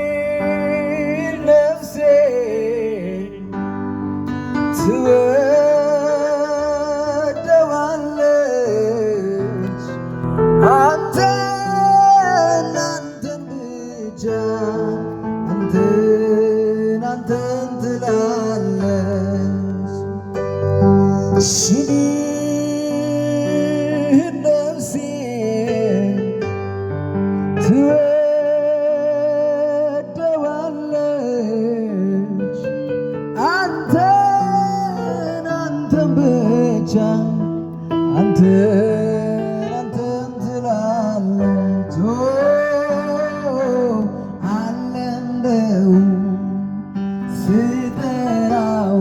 ስምህን ነፍሴ ትወደዋለች አንተን አንተን ብቻ አንተን አንተን ትላለች ስምህን ነፍሴ ትወደዋለች አንተን አንተን ብቻ አንተን አንተን ትላለች አለ እንደው ስጠራው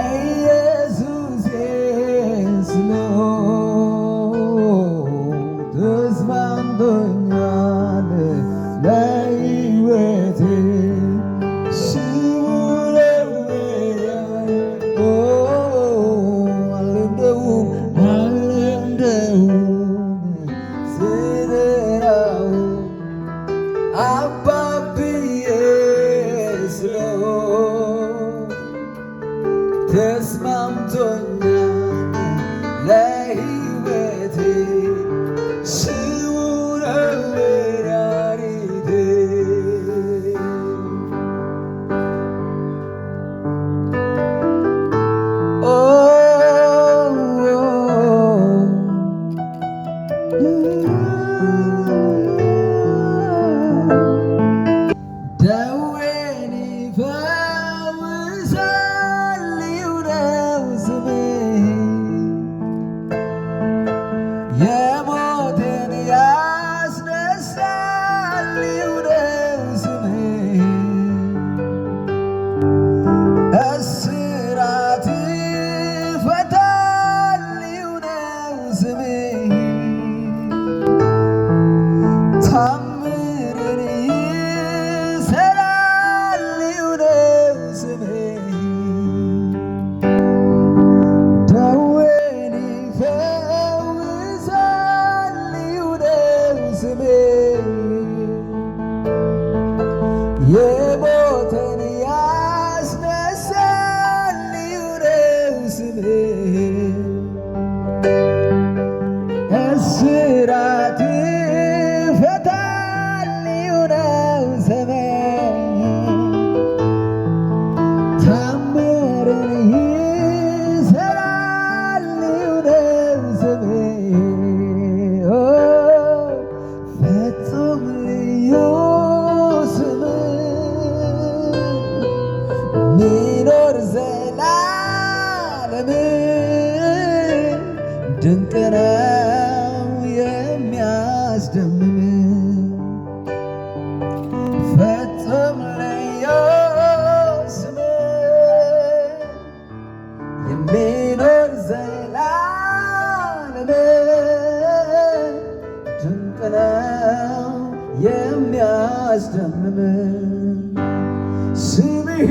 ኢየሱሴ ስለው ተስማምቶኛል ለሕይወቴ ተስማምቶኛል ለሕይወቴ ስውር መድኃኒቴ ደዌን ይፈውሳል ይውደው ስምህ የሞትን ያስነሳል ይውደው ስምህ እስራት ይፈታል ይውደው ስምህ ታምርን ይሰራል ይውደው ስምህ ደዌን ይፈውሳል ይውደው ስምህ የሞትን ያስነሳል ይውደው ስምህ እስራት ይፈታል ይውደው ስምህ ታምርን ይሰራል ይውደው ስምህ ፍጹም ልዩ ስምህ ሚኖር ዘላለም ድንቅ ነው የሚያስደምም ፍጹም ልዩ ስምህ የሚኖር ዘላለም ድንቅ ነው የሚያስደምም ስምህ